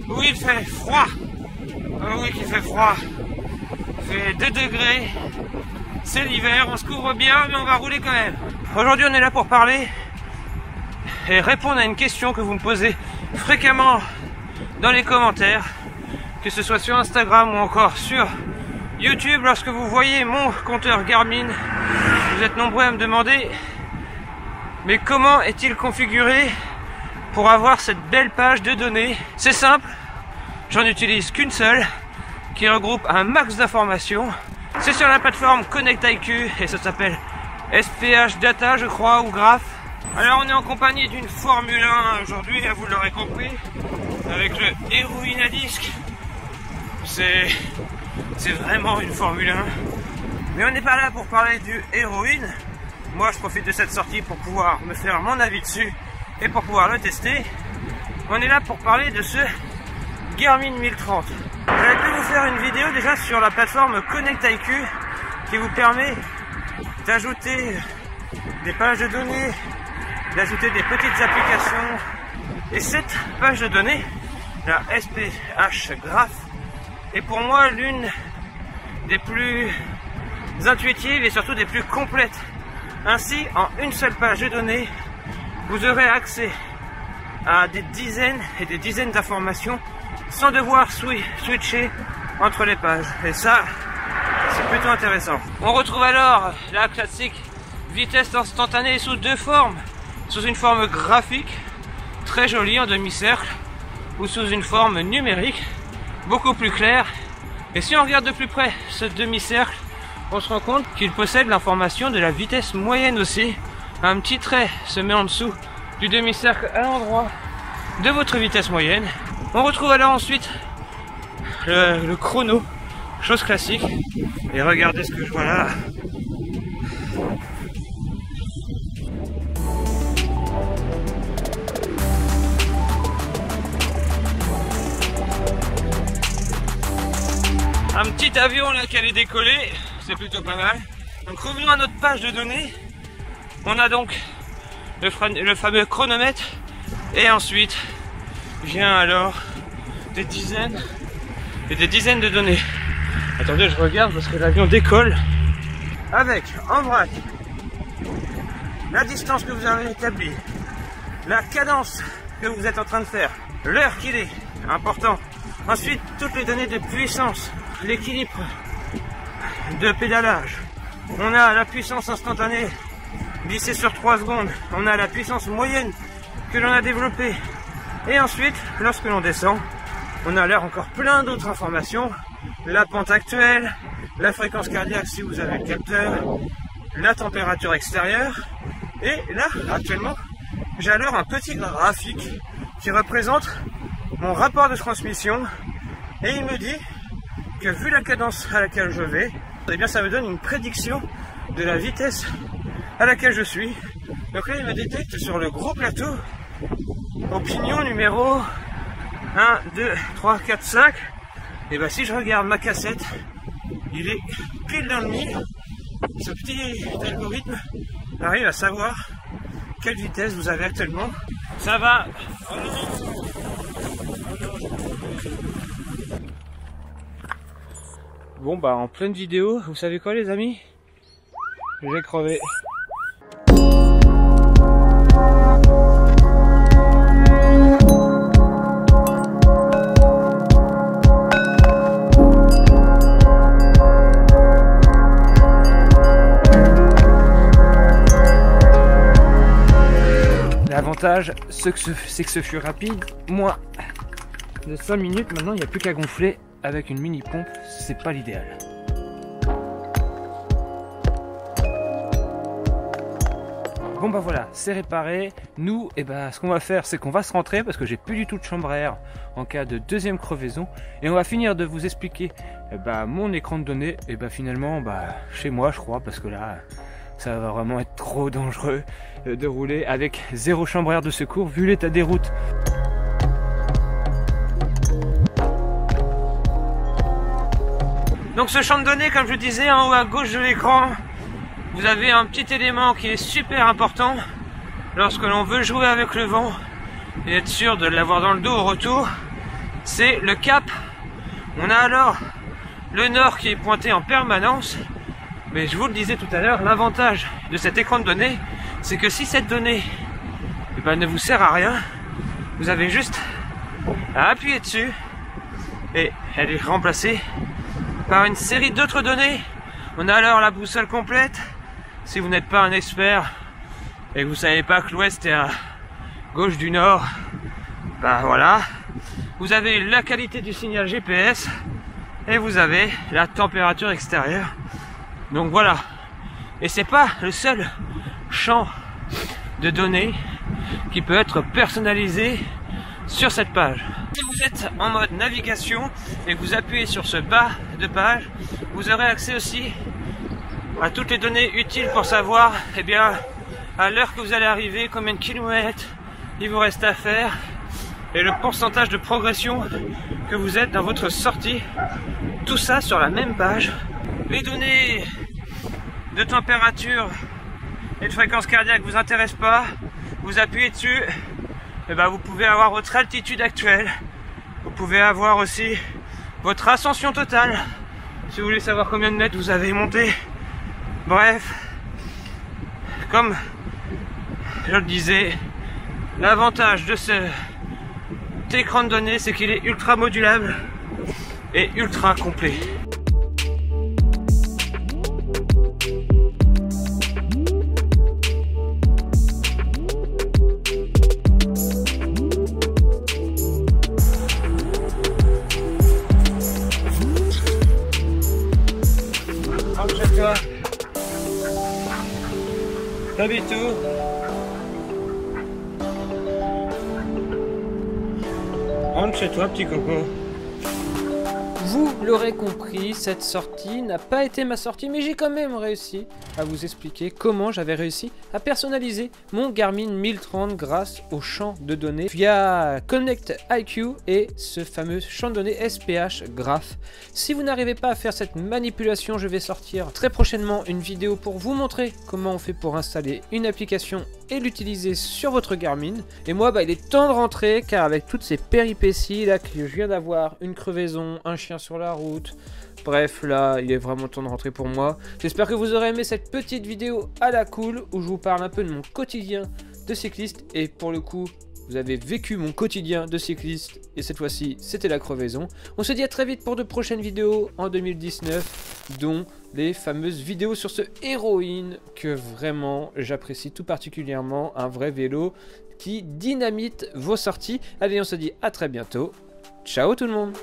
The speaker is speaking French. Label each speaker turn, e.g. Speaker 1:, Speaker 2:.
Speaker 1: où il fait froid. Oui, qu'il fait froid. Il fait 2 degrés. C'est l'hiver, on se couvre bien, mais on va rouler quand même. Aujourd'hui, on est là pour parler et répondre à une question que vous me posez fréquemment dans les commentaires, que ce soit sur Instagram ou encore sur YouTube. Lorsque vous voyez mon compteur Garmin, vous êtes nombreux à me demander mais comment est-il configuré pour avoir cette belle page de données? C'est simple, j'en utilise qu'une seule qui regroupe un max d'informations. C'est sur la plateforme Connect IQ et ça s'appelle SPH Data, je crois, ou Graph. Alors on est en compagnie d'une Formule 1 aujourd'hui, vous l'aurez compris, avec le Héroïne à disque. C'est vraiment une Formule 1. Mais on n'est pas là pour parler du Héroïne. Moi je profite de cette sortie pour pouvoir me faire mon avis dessus et pour pouvoir le tester. On est là pour parler de ce Garmin 1030. J'avais pu vous faire une vidéo déjà sur la plateforme Connect IQ qui vous permet d'ajouter des pages de données, d'ajouter des petites applications. Et cette page de données, la SPH Graph, est pour moi l'une des plus intuitives et surtout des plus complètes. Ainsi, en une seule page de données, vous aurez accès à des dizaines et des dizaines d'informations sans devoir switcher entre les pages. Et ça, c'est plutôt intéressant. On retrouve alors la classique vitesse instantanée sous 2 formes. Sous une forme graphique, très jolie en demi-cercle, ou sous une forme numérique, beaucoup plus claire. Et si on regarde de plus près ce demi-cercle, on se rend compte qu'il possède l'information de la vitesse moyenne aussi. Un petit trait se met en dessous du demi-cercle à l'endroit de votre vitesse moyenne. On retrouve alors ensuite le chrono, chose classique. Et regardez ce que je vois là. Un petit avion là qui allait décoller, c'est plutôt pas mal. Donc revenons à notre page de données. On a donc le fameux chronomètre et ensuite vient alors des dizaines et des dizaines de données. Attendez, je regarde parce que l'avion décolle avec en vrac la distance que vous avez établie, la cadence que vous êtes en train de faire, l'heure qu'il est, important. Ensuite, toutes les données de puissance, l'équilibre de pédalage. On a la puissance instantanée glissée sur 3 secondes. On a la puissance moyenne que l'on a développée. Et ensuite, lorsque l'on descend, on a l'air encore plein d'autres informations. La pente actuelle, la fréquence cardiaque si vous avez le capteur, la température extérieure. Et là, actuellement, j'ai alors un petit graphique qui représente mon rapport de transmission. Et il me dit que vu la cadence à laquelle je vais, eh bien ça me donne une prédiction de la vitesse à laquelle je suis. Donc là il me détecte sur le gros plateau au pignon numéro 1, 2, 3, 4, 5. Et bien si je regarde ma cassette, il est pile dans le mille. Ce petit algorithme arrive à savoir quelle vitesse vous avez actuellement. Ça va. Bon bah en pleine vidéo, vous savez quoi les amis? J'ai crevé. L'avantage, c'est que ce fut rapide. Moins de 5 minutes, maintenant il n'y a plus qu'à gonfler. Avec une mini pompe, c'est pas l'idéal. Bon bah voilà, c'est réparé. Nous, ce qu'on va faire, c'est qu'on va se rentrer parce que j'ai plus du tout de chambre à air en cas de deuxième crevaison. Et on va finir de vous expliquer mon écran de données. Et finalement, chez moi, je crois, parce que là, ça va vraiment être trop dangereux de rouler avec 0 chambre à air de secours vu l'état des routes. Donc ce champ de données, comme je disais, en haut à gauche de l'écran, vous avez un petit élément qui est super important lorsque l'on veut jouer avec le vent et être sûr de l'avoir dans le dos au retour. c'est le cap. On a alors le nord qui est pointé en permanence. Mais je vous le disais tout à l'heure, l'avantage de cet écran de données, c'est que si cette donnée ne vous sert à rien, vous avez juste à appuyer dessus et elle est remplacée par une série d'autres données. On a alors la boussole complète. Si vous n'êtes pas un expert et que vous savez pas que l'ouest est à gauche du nord, ben voilà. Vous avez la qualité du signal GPS et vous avez la température extérieure. Donc voilà. Et c'est pas le seul champ de données qui peut être personnalisé sur cette page. Si vous êtes en mode navigation et que vous appuyez sur ce bas de page, vous aurez accès aussi à toutes les données utiles pour savoir, eh bien, à l'heure que vous allez arriver, combien de kilomètres il vous reste à faire et le pourcentage de progression que vous êtes dans votre sortie. Tout ça sur la même page. Les données de température et de fréquence cardiaque vous intéressent pas, vous appuyez dessus, et ben vous pouvez avoir votre altitude actuelle, vous pouvez avoir aussi votre ascension totale, si vous voulez savoir combien de mètres vous avez monté. Bref, comme je le disais, l'avantage de cet écran de données, c'est qu'il est ultra modulable et ultra complet. Rentre chez toi. T'habites où? Rentre chez toi, petit coco.
Speaker 2: Vous l'aurez compris, cette sortie n'a pas été ma sortie, mais j'ai quand même réussi à vous expliquer comment j'avais réussi à personnaliser mon Garmin 1030 grâce au champ de données via Connect IQ et ce fameux champ de données SPH Graph. Si vous n'arrivez pas à faire cette manipulation, je vais sortir très prochainement une vidéo pour vous montrer comment on fait pour installer une application et l'utiliser sur votre Garmin. Et moi, il est temps de rentrer car avec toutes ces péripéties là que je viens d'avoir, une crevaison, un chien sur la route, bref, là, il est vraiment temps de rentrer pour moi. J'espère que vous aurez aimé cette petite vidéo à la cool où je vous parle un peu de mon quotidien de cycliste. Et pour le coup, vous avez vécu mon quotidien de cycliste et cette fois-ci, c'était la crevaison. On se dit à très vite pour de prochaines vidéos en 2019, dont les fameuses vidéos sur ce Héroïne que vraiment j'apprécie tout particulièrement, un vrai vélo qui dynamite vos sorties. Allez, on se dit à très bientôt. Ciao tout le monde!